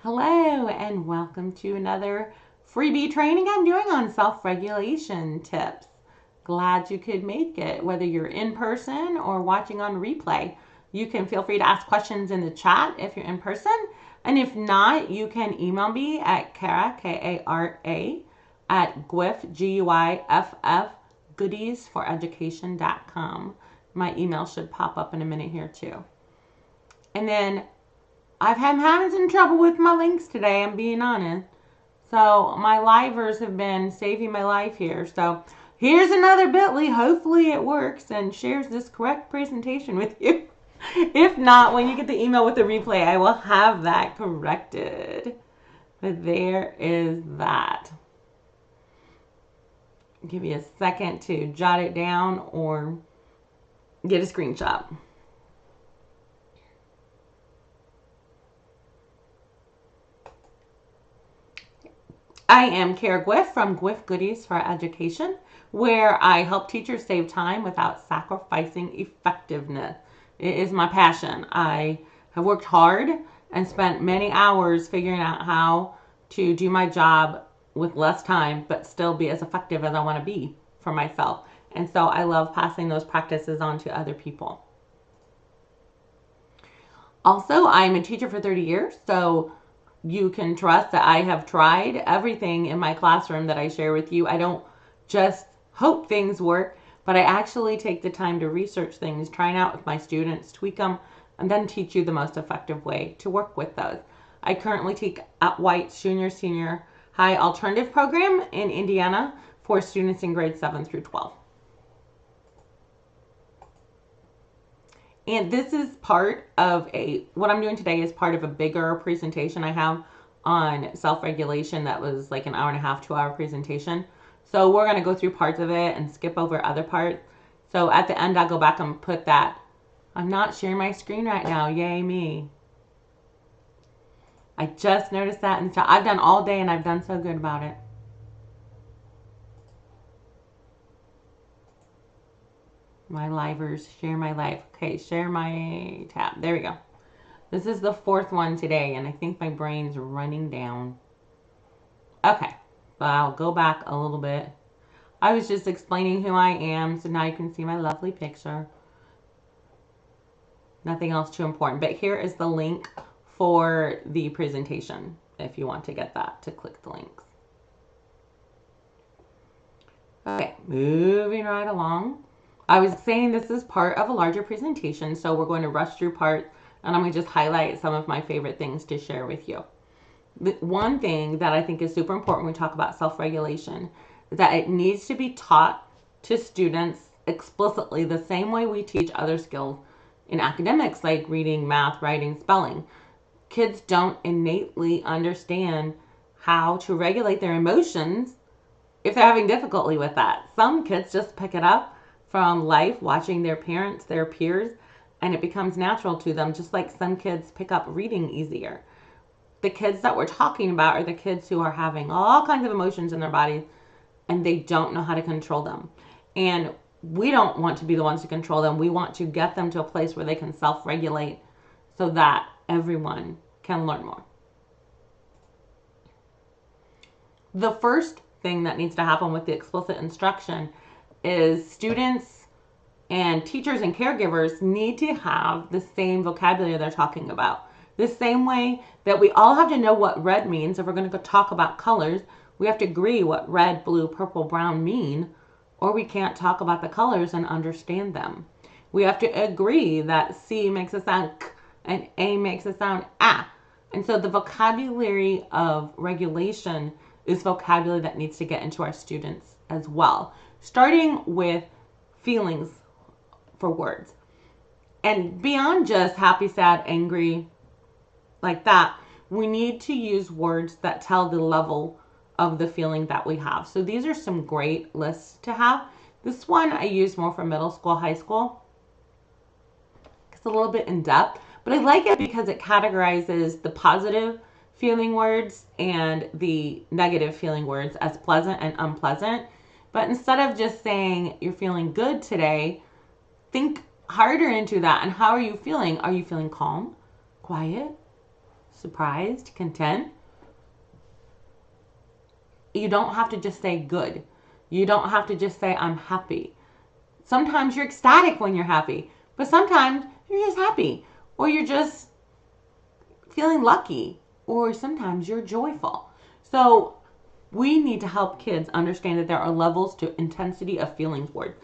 Hello and welcome to another freebie training I'm doing on self-regulation tips. Glad you could make it, whether you're in person or watching on replay. You can feel free to ask questions in the chat if you're in person, and if not, you can email me at Kara, K-A-R-A, at GUIF, G-U-I-F-F, goodiesforeducation.com. My email should pop up in a minute here too. And then I'm having some trouble with my links today, I'm being honest. So my livers have been saving my life here. So here's another bit.ly. Hopefully it works and shares this correct presentation with you. If not, when you get the email with the replay, I will have that corrected. But there is that. Give you a second to jot it down or get a screenshot. I am Kara GUIF from GUIF Goodies for Education, where I help teachers save time without sacrificing effectiveness. It is my passion. I have worked hard and spent many hours figuring out how to do my job with less time, but still be as effective as I want to be for myself. And so I love passing those practices on to other people. Also, I'm a teacher for 30 years, so you can trust that I have tried everything in my classroom that I share with you. I don't just hope things work, but I actually take the time to research things, try it out with my students, tweak them, and then teach you the most effective way to work with those. I currently teach at White's Junior Senior High Alternative Program in Indiana for students in grades 7 through 12. And this is part of what I'm doing today is part of a bigger presentation I have on self-regulation that was like an hour and a half, 2-hour presentation. So we're going to go through parts of it and skip over other parts. So at the end, I'll go back and put that. I'm not sharing my screen right now. Yay me. I just noticed that. And so I've done all day and I've done so good about it. My livers, share my life. Okay, share my tab. There we go. This is the 4th one today, and I think my brain's running down. Okay, so I'll go back a little bit. I was just explaining who I am, so now you can see my lovely picture. Nothing else too important, but here is the link for the presentation if you want to get that, to click the links. Okay, moving right along. I was saying this is part of a larger presentation, so we're going to rush through parts, and I'm going to just highlight some of my favorite things to share with you. The one thing that I think is super important when we talk about self-regulation is that it needs to be taught to students explicitly the same way we teach other skills in academics like reading, math, writing, spelling. Kids don't innately understand how to regulate their emotions if they're having difficulty with that. Some kids just pick it up from life, watching their parents, their peers, and it becomes natural to them, just like some kids pick up reading easier. The kids that we're talking about are the kids who are having all kinds of emotions in their bodies and they don't know how to control them. And we don't want to be the ones to control them. We want to get them to a place where they can self-regulate so that everyone can learn more. The first thing that needs to happen with the explicit instruction is students and teachers and caregivers need to have the same vocabulary they're talking about. The same way that we all have to know what red means. If we're going to go talk about colors, we have to agree what red, blue, purple, brown mean, or we can't talk about the colors and understand them. We have to agree that C makes a sound K and A makes a sound A. And so the vocabulary of regulation is vocabulary that needs to get into our students as well, starting with feelings for words. And beyond just happy, sad, angry, like that, we need to use words that tell the level of the feeling that we have. So these are some great lists to have. This one I use more for middle school, high school. It's a little bit in depth, but I like it because it categorizes the positive feeling words and the negative feeling words as pleasant and unpleasant. But instead of just saying you're feeling good today, think harder into that. And how are you feeling? Are you feeling calm, quiet, surprised, content. You don't have to just say good. You don't have to just say I'm happy. Sometimes you're ecstatic when you're happy, but sometimes you're just happy, or you're just feeling lucky, or sometimes you're joyful. So we need to help kids understand that there are levels to intensity of feelings words.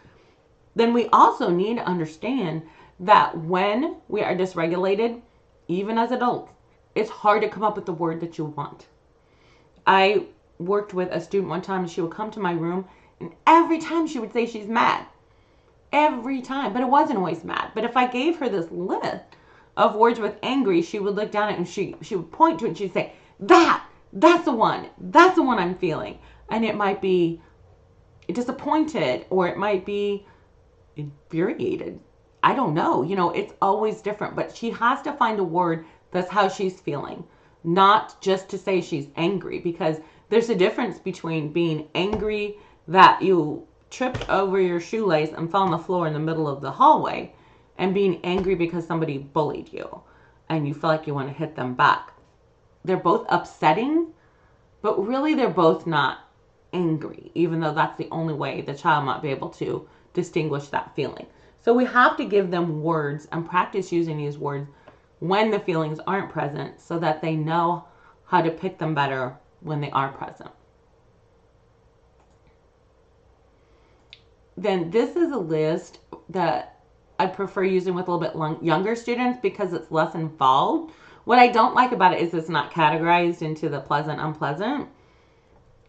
Then we also need to understand that when we are dysregulated, even as adults, it's hard to come up with the word that you want. I worked with a student one time, and she would come to my room, and every time she would say she's mad. Every time. But it wasn't always mad. But if I gave her this list of words with angry, she would look down at it and she would point to it and she'd say, that's the one. That's the one I'm feeling. And it might be disappointed, or it might be infuriated. I don't know. It's always different. But she has to find a word that's how she's feeling, not just to say she's angry, because there's a difference between being angry that you tripped over your shoelace and fell on the floor in the middle of the hallway, and being angry because somebody bullied you and you feel like you want to hit them back. They're both upsetting, but really they're both not angry, even though that's the only way the child might be able to distinguish that feeling. So we have to give them words and practice using these words when the feelings aren't present, so that they know how to pick them better when they are present. Then this is a list that I prefer using with a little bit younger students because it's less involved. What I don't like about it is it's not categorized into the pleasant, unpleasant,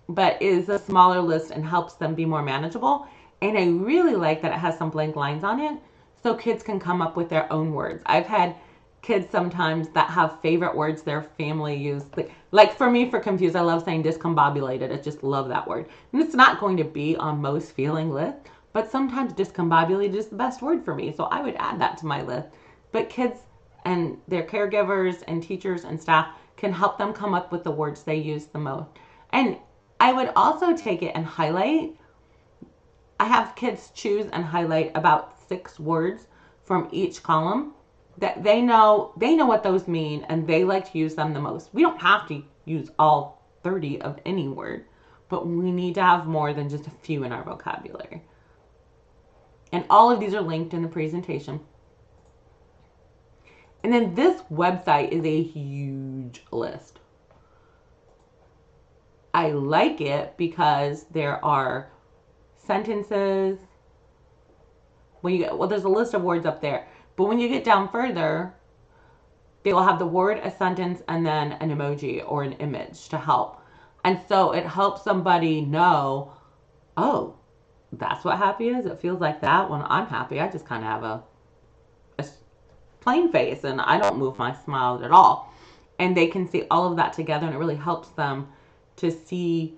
but is a smaller list and helps them be more manageable. And I really like that it has some blank lines on it so kids can come up with their own words. I've had kids sometimes that have favorite words their family use. Like for me, for confused, I love saying discombobulated. I just love that word. And it's not going to be on most feeling lists, but sometimes discombobulated is the best word for me. So I would add that to my list. But kids and their caregivers and teachers and staff can help them come up with the words they use the most. And I would also take it and highlight. I have kids choose and highlight about 6 words from each column that they know what those mean, and they like to use them the most. We don't have to use all 30 of any word, but we need to have more than just a few in our vocabulary. And all of these are linked in the presentation. And then this website is a huge list. I like it because there are sentences. There's a list of words up there. But when you get down further, they will have the word, a sentence, and then an emoji or an image to help. And so it helps somebody know, oh, that's what happy is. It feels like that when I'm happy. I just kind of have a plain face and I don't move my smile at all. And they can see all of that together, and it really helps them to see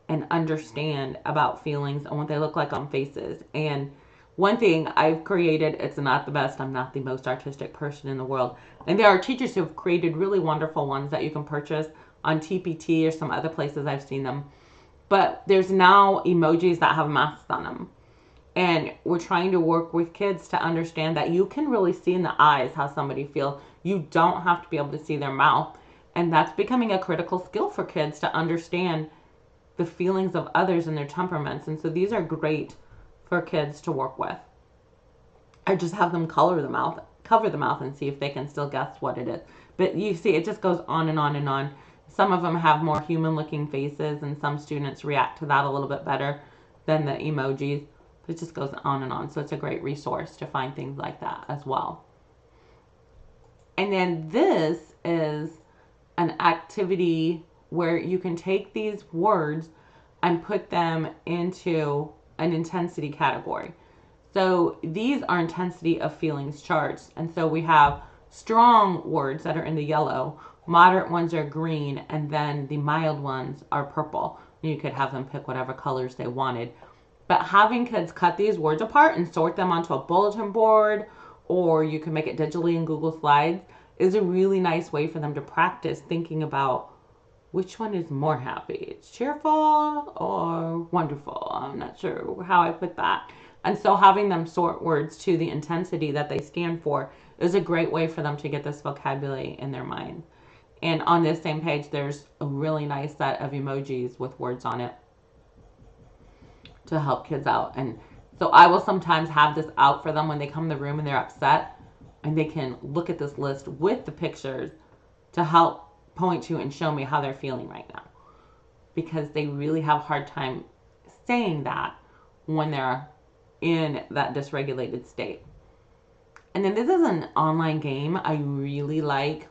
and understand about feelings and what they look like on faces. And one thing I've created, it's not the best, I'm not the most artistic person in the world. And there are teachers who have created really wonderful ones that you can purchase on TPT or some other places I've seen them. But there's now emojis that have masks on them. And we're trying to work with kids to understand that you can really see in the eyes how somebody feels. You don't have to be able to see their mouth. And that's becoming a critical skill for kids to understand the feelings of others and their temperaments. And so these are great for kids to work with. Or just have them cover the mouth and see if they can still guess what it is. But you see, it just goes on and on and on. Some of them have more human looking faces, and some students react to that a little bit better than the emojis. But it just goes on and on. So it's a great resource to find things like that as well. And then this is an activity where you can take these words and put them into an intensity category. So these are intensity of feelings charts. And so we have strong words that are in the yellow, moderate ones are green, and then the mild ones are purple. You could have them pick whatever colors they wanted. But having kids cut these words apart and sort them onto a bulletin board, or you can make it digitally in Google Slides, is a really nice way for them to practice thinking about which one is more happy. It's cheerful or wonderful. I'm not sure how I put that. And so having them sort words to the intensity that they stand for is a great way for them to get this vocabulary in their mind. And on this same page, there's a really nice set of emojis with words on it to help kids out. And so I will sometimes have this out for them when they come in the room and they're upset, and they can look at this list with the pictures to help point to and show me how they're feeling right now, because they really have a hard time saying that when they're in that dysregulated state. And then this is an online game I really like,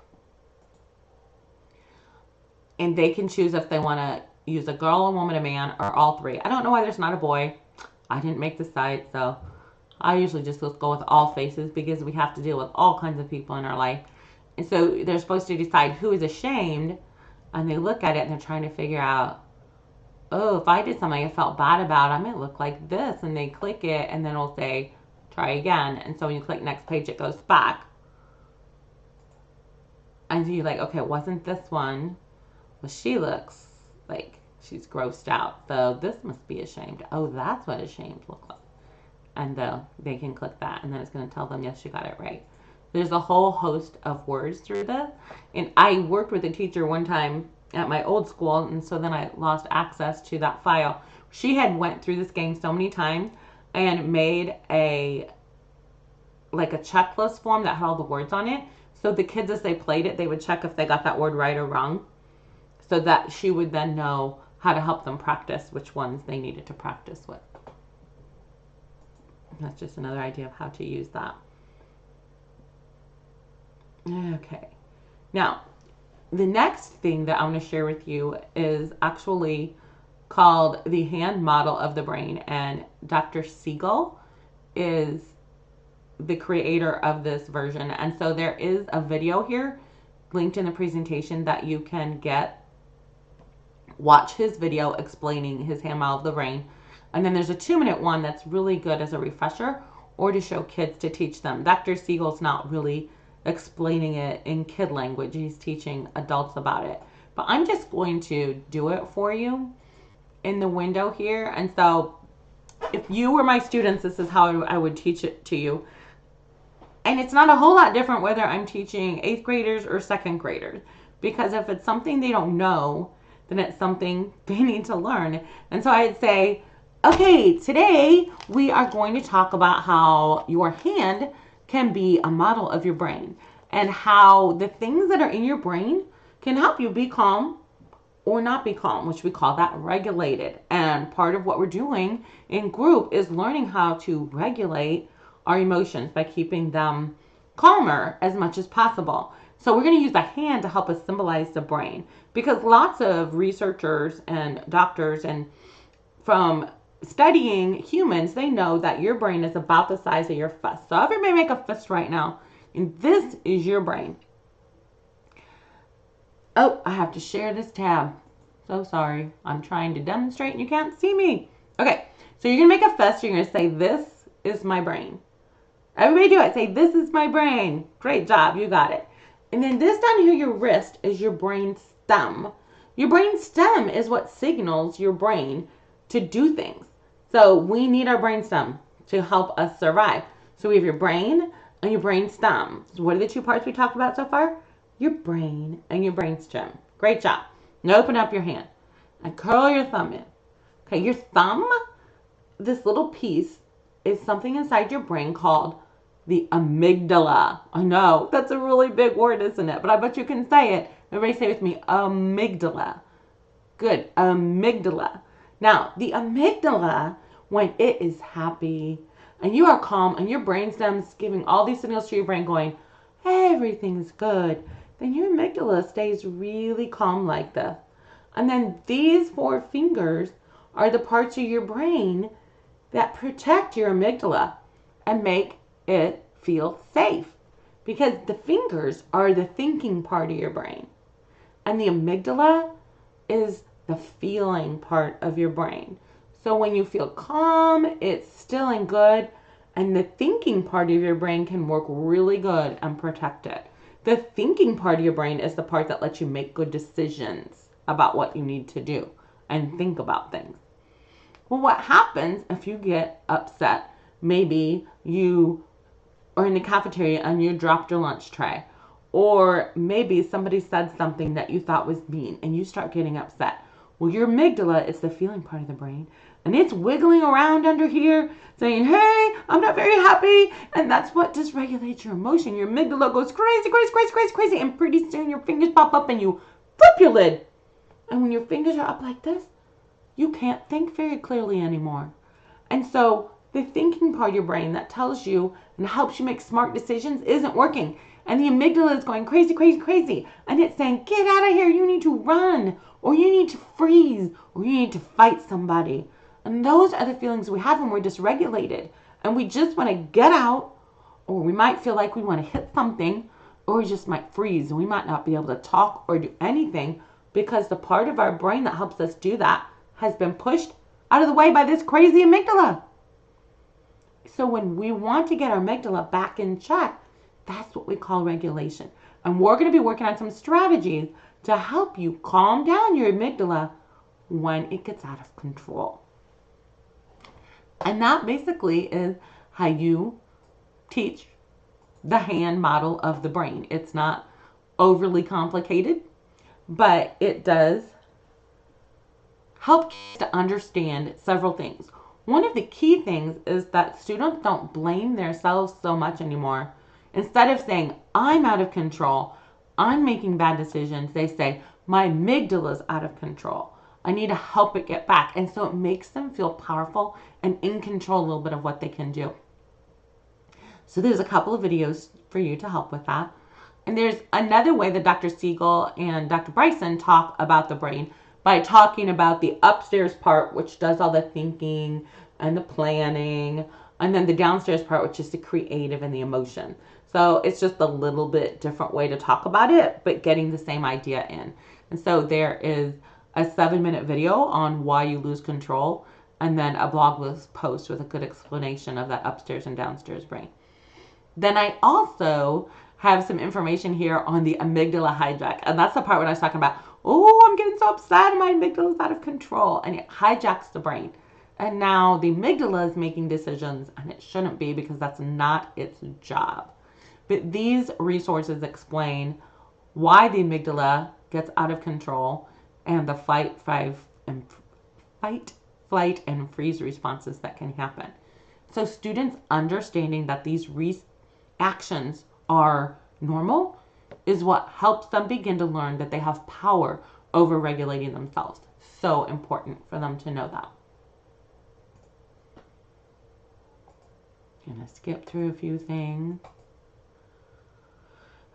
and they can choose if they want to use a girl, a woman, a man, or all three. I don't know why there's not a boy. I didn't make the site, so I usually just go with all faces because we have to deal with all kinds of people in our life. And so they're supposed to decide who is ashamed, and they look at it and they're trying to figure out, oh, if I did something I felt bad about, I might look like this. And they click it, and then it'll say, try again. And so when you click next page, it goes back. And you're like, okay, it wasn't this one. Well, she looks like she's grossed out. So this must be ashamed. Oh, that's what ashamed look like. And they can click that, and then it's going to tell them, yes, you got it right. There's a whole host of words through this. And I worked with a teacher one time at my old school, and so then I lost access to that file. She had went through this game so many times and made a checklist form that had all the words on it. So the kids, as they played it, they would check if they got that word right or wrong, so that she would then know how to help them practice which ones they needed to practice with. That's just another idea of how to use that. Okay. Now, the next thing that I'm going to share with you is actually called the hand model of the brain. And Dr. Siegel is the creator of this version. And so there is a video here linked in the presentation that you can watch his video explaining his hand model of the brain. And then there's a 2-minute one that's really good as a refresher or to show kids to teach them. Dr. Siegel's not really explaining it in kid language. He's teaching adults about it. But I'm just going to do it for you in the window here. And so if you were my students, this is how I would teach it to you. And it's not a whole lot different whether I'm teaching 8th graders or 2nd graders. Because if it's something they don't know, then it's something they need to learn. And so I'd say, okay, today we are going to talk about how your hand can be a model of your brain, and how the things that are in your brain can help you be calm or not be calm, which we call that regulated. And part of what we're doing in group is learning how to regulate our emotions by keeping them calmer as much as possible. So we're going to use the hand to help us symbolize the brain, because lots of researchers and doctors and from studying humans, they know that your brain is about the size of your fist. So everybody make a fist right now. And this is your brain. Oh, I have to share this tab. So sorry. I'm trying to demonstrate and you can't see me. Okay, so you're going to make a fist. You're going to say, this is my brain. Everybody do it. Say, this is my brain. Great job. You got it. And then this down here, your wrist, is your brain stem. Your brain stem is what signals your brain to do things. So we need our brain stem to help us survive. So we have your brain and your brain stem. So what are the 2 parts we talked about so far? Your brain and your brain stem. Great job. Now open up your hand and curl your thumb in. Okay, your thumb, this little piece, is something inside your brain called the amygdala. I know, that's a really big word, isn't it? But I bet you can say it. Everybody say with me, amygdala. Good, amygdala. Now, the amygdala, when it is happy and you are calm and your brainstem's giving all these signals to your brain going, everything's good, then your amygdala stays really calm like this. And then these 4 fingers are the parts of your brain that protect your amygdala and make it feel safe. Because the fingers are the thinking part of your brain. And the amygdala is the feeling part of your brain. So when you feel calm, it's still and good, and the thinking part of your brain can work really good and protect it. The thinking part of your brain is the part that lets you make good decisions about what you need to do and think about things. Well, what happens if you get upset? Maybe you are in the cafeteria and you dropped your lunch tray, Or maybe somebody said something that you thought was mean and you start getting upset. Well, your amygdala is the feeling part of the brain, and it's wiggling around under here saying, hey, I'm not very happy. And that's what dysregulates your emotion. Your amygdala goes crazy, crazy, crazy, crazy, crazy. And pretty soon your fingers pop up and you flip your lid. And when your fingers are up like this, you can't think very clearly anymore. And so the thinking part of your brain that tells you and helps you make smart decisions isn't working. And the amygdala is going crazy, crazy, crazy. And it's saying, get out of here. You need to run, or you need to freeze, or you need to fight somebody. And those are the feelings we have when we're dysregulated. And we just want to get out, or we might feel like we want to hit something, or we just might freeze. And we might not be able to talk or do anything because the part of our brain that helps us do that has been pushed out of the way by this crazy amygdala. So when we want to get our amygdala back in check, that's what we call regulation. And we're going to be working on some strategies to help you calm down your amygdala when it gets out of control. And that basically is how you teach the hand model of the brain. It's not overly complicated, but it does help kids to understand several things. One of the key things is that students don't blame themselves so much anymore. Instead of saying, I'm out of control, I'm making bad decisions, they say, my amygdala is out of control. I need to help it get back. And so it makes them feel powerful and in control a little bit of what they can do. So there's a couple of videos for you to help with that. And there's another way that Dr. Siegel and Dr. Bryson talk about the brain by talking about the upstairs part, which does all the thinking and the planning, and then the downstairs part, which is the creative and the emotion. So it's just a little bit different way to talk about it, but getting the same idea in. And so there is a 7-minute video on why you lose control, and then a blog post with a good explanation of that upstairs and downstairs brain. Then I also have some information here on the amygdala hijack. And that's the part when I was talking about, oh, I'm getting so upset, my amygdala is out of control. And it hijacks the brain. And now the amygdala is making decisions, and it shouldn't be because that's not its job. But these resources explain why the amygdala gets out of control and the fight, flight, and freeze responses that can happen. So students understanding that these reactions are normal is what helps them begin to learn that they have power over regulating themselves. So important for them to know that. I'm going to skip through a few things.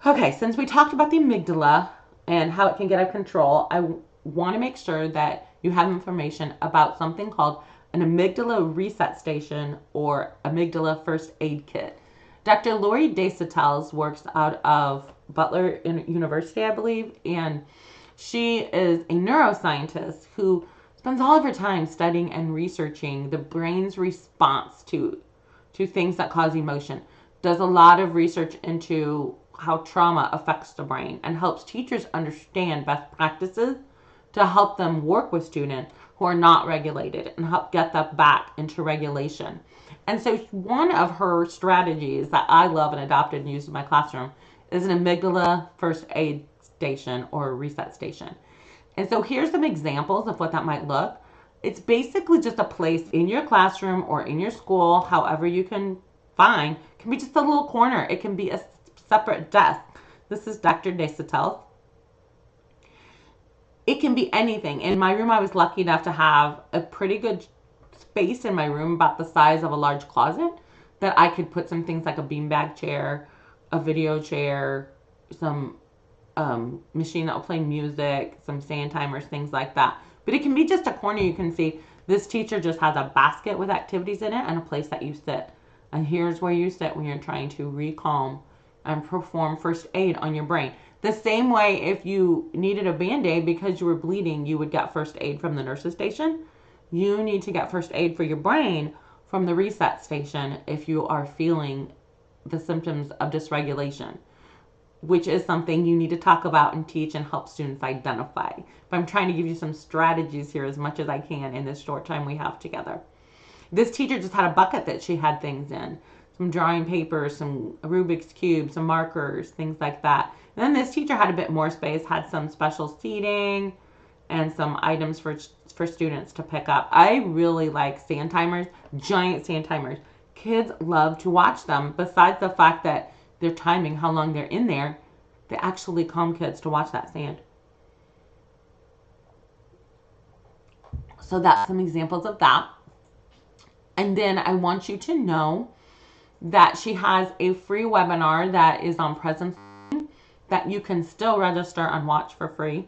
Okay, since we talked about the amygdala and how it can get out of control, I want to make sure that you have information about something called an amygdala reset station or amygdala first aid kit. Dr. Lori Desautel works out of Butler University, I believe, and she is a neuroscientist who spends all of her time studying and researching the brain's response to things that cause emotion. Does a lot of research into how trauma affects the brain and helps teachers understand best practices to help them work with students who are not regulated and help get that back into regulation. And so one of her strategies that I love and adopted and used in my classroom is an amygdala first aid station or a reset station. And so here's some examples of what that might look. It's basically just a place in your classroom or in your school, however you can find. It can be just a little corner. It can be a separate desk. This is Dr. Desautel. It can be anything. In my room, I was lucky enough to have a pretty good space in my room, about the size of a large closet, that I could put some things like a beanbag chair, a video chair, some machine that will play music, some sand timers, things like that. But it can be just a corner. You can see this teacher just has a basket with activities in it and a place that you sit. And here's where you sit when you're trying to recalm and perform first aid on your brain. The same way if you needed a Band-Aid because you were bleeding, you would get first aid from the nurse's station. You need to get first aid for your brain from the reset station if you are feeling the symptoms of dysregulation, which is something you need to talk about and teach and help students identify. But I'm trying to give you some strategies here as much as I can in this short time we have together. This teacher just had a bucket that she had things in. Some drawing papers, some Rubik's Cube, some markers, things like that. And then this teacher had a bit more space, had some special seating and some items for students to pick up. I really like sand timers, giant sand timers. Kids love to watch them. Besides the fact that they're timing how long they're in there, they actually calm kids to watch that sand. So that's some examples of that. And then I want you to know that she has a free webinar that is on Presence that you can still register and watch for free.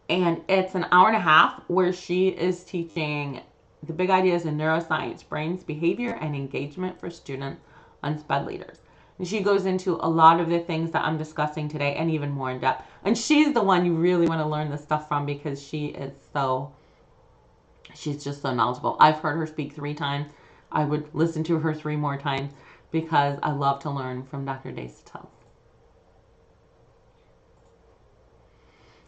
And it's an hour and a half where she is teaching the big ideas in neuroscience, brains, behavior, and engagement for students on SPED leaders. And she goes into a lot of the things that I'm discussing today and even more in depth. And she's the one you really want to learn this stuff from because she's just so knowledgeable. I've heard her speak 3 times. I would listen to her 3 more times because I love to learn from Dr. Desautels.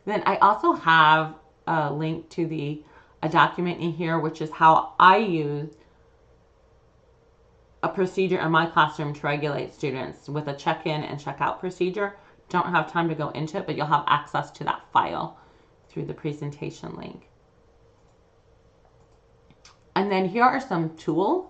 Then I also have a link to a document in here, which is how I use a procedure in my classroom to regulate students with a check-in and check-out procedure. Don't have time to go into it, but you'll have access to that file through the presentation link. And then here are some tools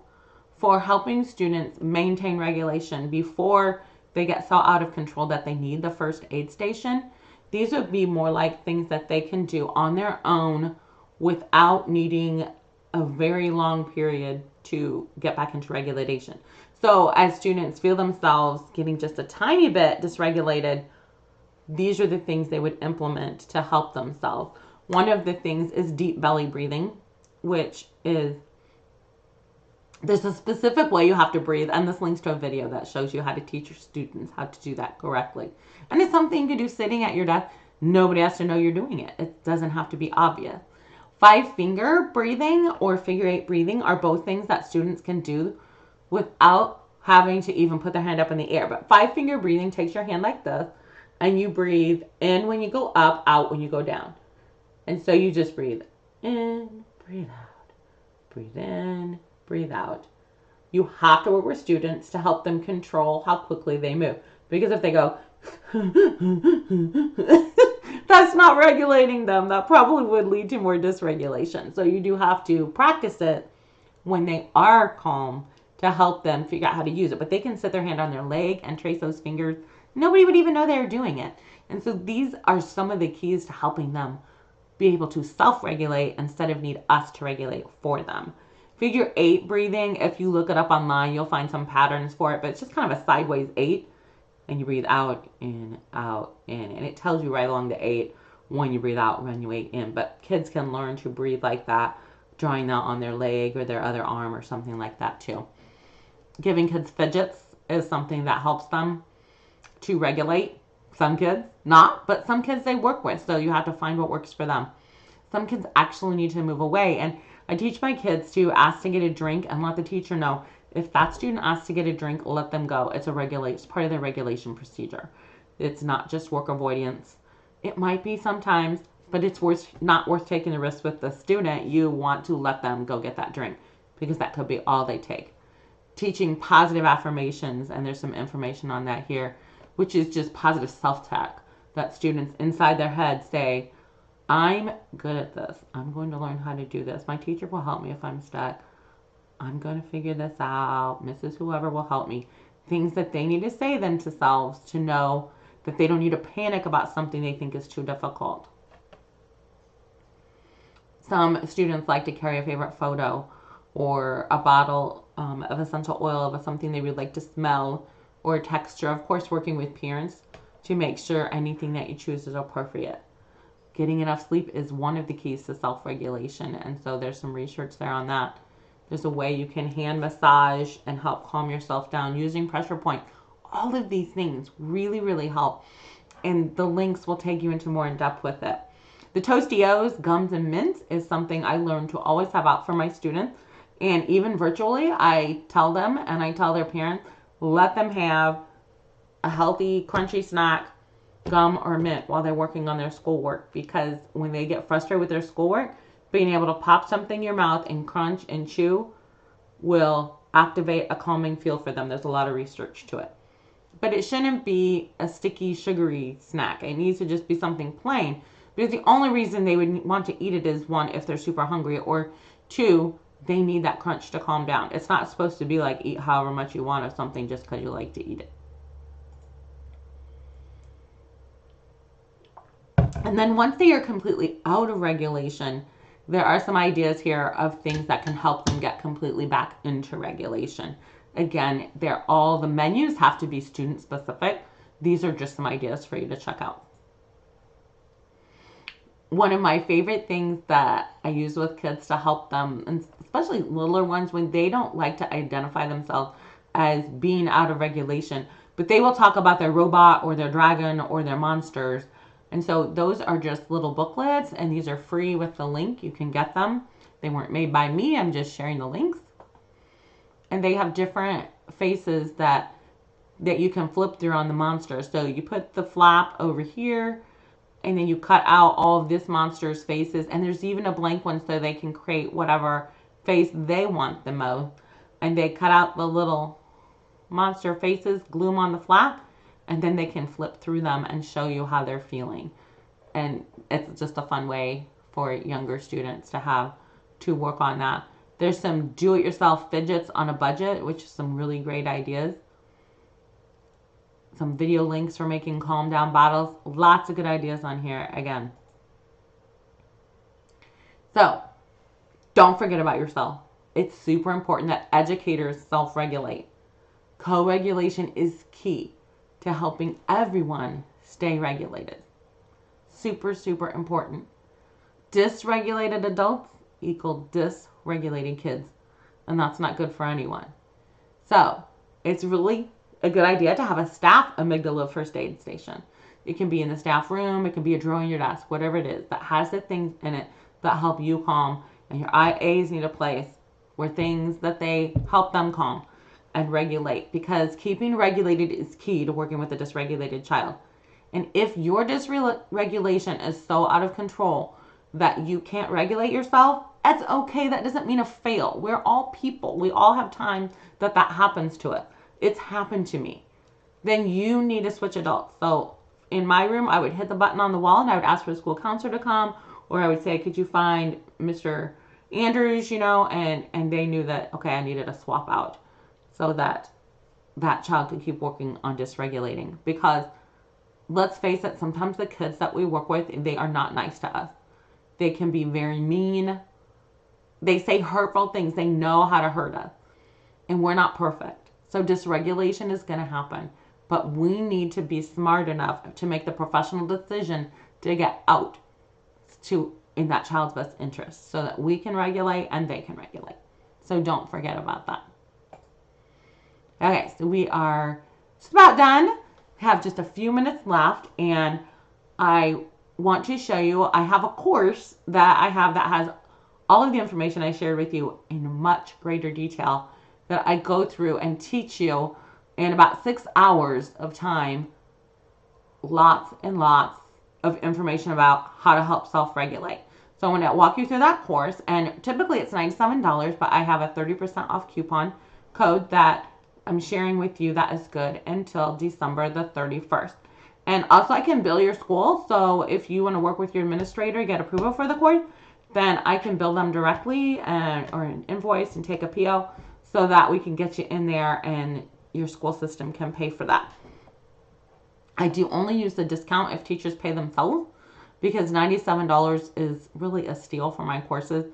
for helping students maintain regulation before they get so out of control that they need the first aid station. These would be more like things that they can do on their own without needing a very long period to get back into regulation. So as students feel themselves getting just a tiny bit dysregulated, these are the things they would implement to help themselves. One of the things is deep belly breathing, which is, there's a specific way you have to breathe, and this links to a video that shows you how to teach your students how to do that correctly. And it's something you can do sitting at your desk. Nobody has to know you're doing it. It doesn't have to be obvious. 5-finger breathing or figure 8 breathing are both things that students can do without having to even put their hand up in the air. But 5-finger breathing takes your hand like this, and you breathe in when you go up, out when you go down. And so you just breathe in, breathe out, breathe in, breathe out. You have to work with students to help them control how quickly they move. Because if they go, that's not regulating them. That probably would lead to more dysregulation. So you do have to practice it when they are calm to help them figure out how to use it. But they can set their hand on their leg and trace those fingers. Nobody would even know they were doing it. And so these are some of the keys to helping them be able to self-regulate instead of need us to regulate for them. Figure 8 breathing, if you look it up online, you'll find some patterns for it, but it's just kind of a sideways 8. And you breathe out, in, and it tells you right along the 8 when you breathe out, when you 8 in. But kids can learn to breathe like that, drawing that on their leg or their other arm or something like that too. Giving kids fidgets is something that helps them to regulate. Some kids not, but some kids they work with, so you have to find what works for them. Some kids actually need to move away, and I teach my kids to ask to get a drink and let the teacher know. If that student asks to get a drink, let them go. It's part of the regulation procedure. It's not just work avoidance. It might be sometimes, but it's not worth taking the risk with the student. You want to let them go get that drink because that could be all they take. Teaching positive affirmations, and there's some information on that here, which is just positive self-talk that students inside their head say, I'm good at this. I'm going to learn how to do this. My teacher will help me if I'm stuck. I'm going to figure this out. Mrs. Whoever will help me. Things that they need to say then to themselves to know that they don't need to panic about something they think is too difficult. Some students like to carry a favorite photo or a bottle of essential oil of something they would like to smell or texture. Of course, working with parents to make sure anything that you choose is appropriate. Getting enough sleep is one of the keys to self-regulation, and so there's some research there on that. There's a way you can hand massage and help calm yourself down using pressure point. All of these things really, really help. And the links will take you into more in depth with it. The Toast-EOs, gums and mints is something I learned to always have out for my students. And even virtually, I tell them and I tell their parents, let them have a healthy, crunchy snack, gum or mint while they're working on their schoolwork. Because when they get frustrated with their schoolwork, being able to pop something in your mouth and crunch and chew will activate a calming feel for them. There's a lot of research to it. but it shouldn't be a sticky, sugary snack. It needs to just be something plain, because the only reason they would want to eat it is, one, if they're super hungry, or two, they need that crunch to calm down. It's not supposed to be like eat however much you want of something just because you like to eat it. And then once they are completely out of regulation, there are some ideas here of things that can help them get completely back into regulation. Again, all the menus have to be student specific. These are just some ideas for you to check out. One of my favorite things that I use with kids to help them, and especially littler ones, when they don't like to identify themselves as being out of regulation, but they will talk about their robot or their dragon or their monsters. And so those are just little booklets, and these are free with the link. You can get them. They weren't made by me. I'm just sharing the links. And they have different faces that you can flip through on the monster. So you put the flap over here, and then you cut out all of this monster's faces. And there's even a blank one so they can create whatever face they want the most. And they cut out the little monster faces, glue them on the flap, and then they can flip through them and show you how they're feeling. And it's just a fun way for younger students to have to work on that. There's some do-it-yourself fidgets on a budget, which is some really great ideas. Some video links for making calm down bottles. Lots of good ideas on here again. So don't forget about yourself. It's super important that educators self-regulate. Co-regulation is key to helping everyone stay regulated. Super, super important. Dysregulated adults equal dysregulated kids, and that's not good for anyone. So it's really a good idea to have a staff amygdala first aid station. It can be in the staff room, it can be a drawer in your desk, whatever it is that has the things in it that help you calm, and your IAs need a place where things that they help them calm and regulate, because keeping regulated is key to working with a dysregulated child. And if your dysregulation is so out of control that you can't regulate yourself, that's okay. That doesn't mean a fail. We're all people. We all have times that happens to us. It's happened to me. Then you need to switch adults. So in my room, I would hit the button on the wall and I would ask for the school counselor to come, or I would say, could you find Mr. Andrews, and they knew that, okay, I needed a swap out, so that child could keep working on dysregulating. Because let's face it, sometimes the kids that we work with, they are not nice to us. They can be very mean. They say hurtful things. They know how to hurt us. And we're not perfect. So dysregulation is going to happen. But we need to be smart enough to make the professional decision to get out in that child's best interest, so that we can regulate and they can regulate. So don't forget about that. Okay, so we are just about done. We have just a few minutes left, and I want to show you, I have a course that I have that has all of the information I shared with you in much greater detail, that I go through and teach you in about 6 hours of time, lots and lots of information about how to help self-regulate. So I'm going to walk you through that course, and typically it's $97, but I have a 30% off coupon code that I'm sharing with you that is good until December the 31st. And also I can bill your school, so if you want to work with your administrator, get approval for the course, then I can bill them directly or an invoice and take a PO, so that we can get you in there and your school system can pay for that. I do only use the discount if teachers pay themselves, because $97 is really a steal for my courses.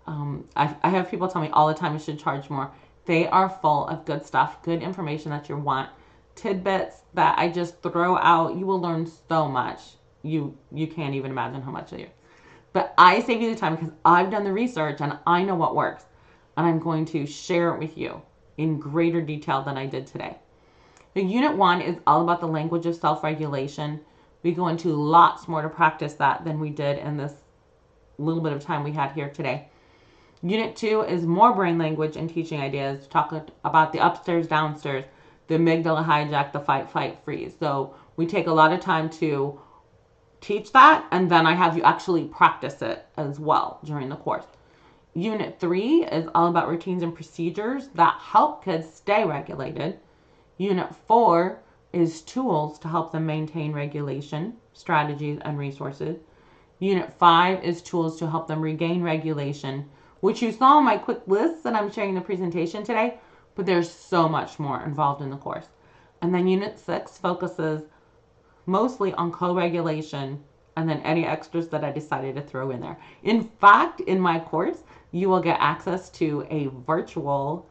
I have people tell me all the time you should charge more. They are full of good stuff, good information that you want, tidbits that I just throw out. You will learn so much. You can't even imagine how much it is. But I save you the time because I've done the research and I know what works. And I'm going to share it with you in greater detail than I did today. The Unit 1 is all about the language of self-regulation. We go into lots more to practice that than we did in this little bit of time we had here today. Unit 2 is more brain language and teaching ideas. Talk about the upstairs, downstairs, the amygdala hijack, the fight, flight, freeze. So we take a lot of time to teach that, and then I have you actually practice it as well during the course. Unit 3 is all about routines and procedures that help kids stay regulated. Unit 4 is tools to help them maintain regulation, strategies, and resources. Unit 5 is tools to help them regain regulation, which you saw in my quick list that I'm sharing in the presentation today, but there's so much more involved in the course. And then Unit 6 focuses mostly on co-regulation and then any extras that I decided to throw in there. In fact, in my course, you will get access to a virtual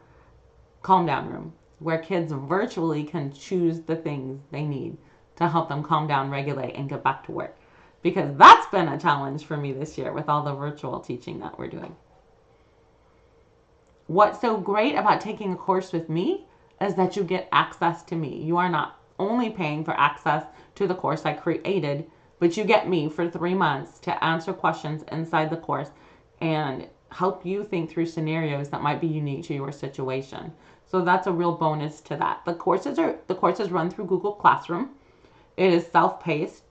calm down room where kids virtually can choose the things they need to help them calm down, regulate, and get back to work. Because that's been a challenge for me this year with all the virtual teaching that we're doing. What's so great about taking a course with me is that you get access to me. You are not only paying for access to the course I created, but you get me for 3 months to answer questions inside the course and help you think through scenarios that might be unique to your situation. So that's a real bonus to that. The courses run through Google Classroom. It is self-paced.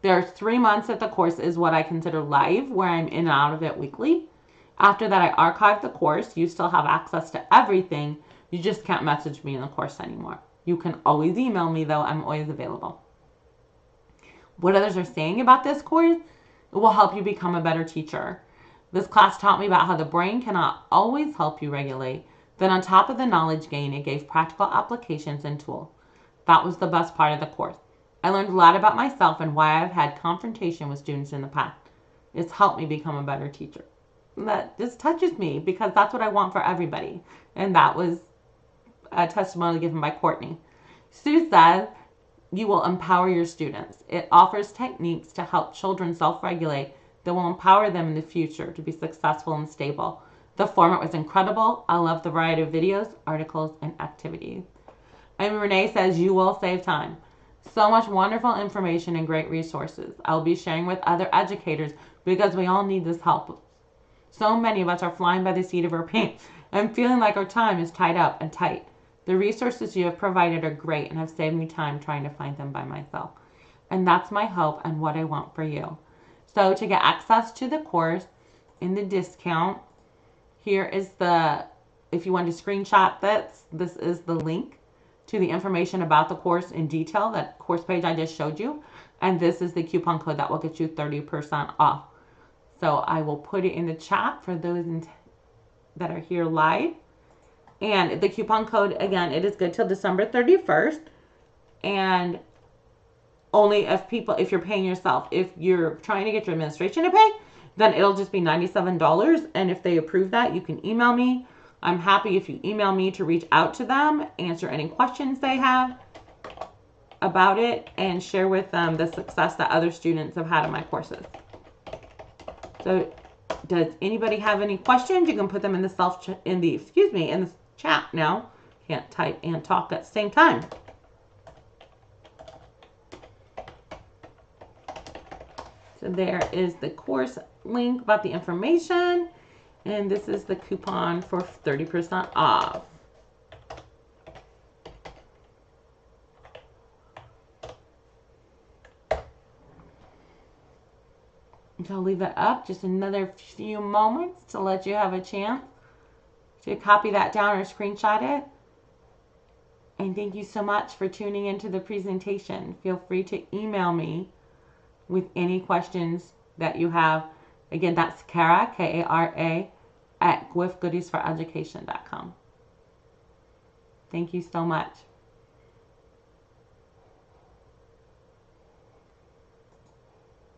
There's 3 months that the course is what I consider live, where I'm in and out of it weekly. After that, I archive the course. You still have access to everything. You just can't message me in the course anymore. You can always email me, though. I'm always available. What others are saying about this course, it will help you become a better teacher. This class taught me about how the brain cannot always help you regulate. Then on top of the knowledge gain, it gave practical applications and tools. That was the best part of the course. I learned a lot about myself and why I've had confrontation with students in the past. It's helped me become a better teacher. That just touches me because that's what I want for everybody. And that was a testimony given by Courtney. Sue says, you will empower your students. It offers techniques to help children self-regulate that will empower them in the future to be successful and stable. The format was incredible. I love the variety of videos, articles, and activities. And Renee says, you will save time. So much wonderful information and great resources. I'll be sharing with other educators because we all need this help. So many of us are flying by the seat of our pants and feeling like our time is tied up and tight. The resources you have provided are great and have saved me time trying to find them by myself. And that's my hope and what I want for you. So to get access to the course in the discount, here is if you want to screenshot this is the link to the information about the course in detail, that course page I just showed you. And this is the coupon code that will get you 30% off. So I will put it in the chat for those that are here live. And the coupon code, again, it is good till December 31st. And only if you're paying yourself. If you're trying to get your administration to pay, then it'll just be $97. And if they approve that, you can email me. I'm happy if you email me to reach out to them, answer any questions they have about it, and share with them the success that other students have had in my courses. So does anybody have any questions? You can put them in the chat now. Can't type and talk at the same time. So there is the course link about the information. And this is the coupon for 30% off. So I'll leave it up just another few moments to let you have a chance to copy that down or screenshot it. And thank you so much for tuning into the presentation. Feel free to email me with any questions that you have. Again, that's Kara, K-A-R-A, @gwifgoodiesforeducation.com. Thank you so much.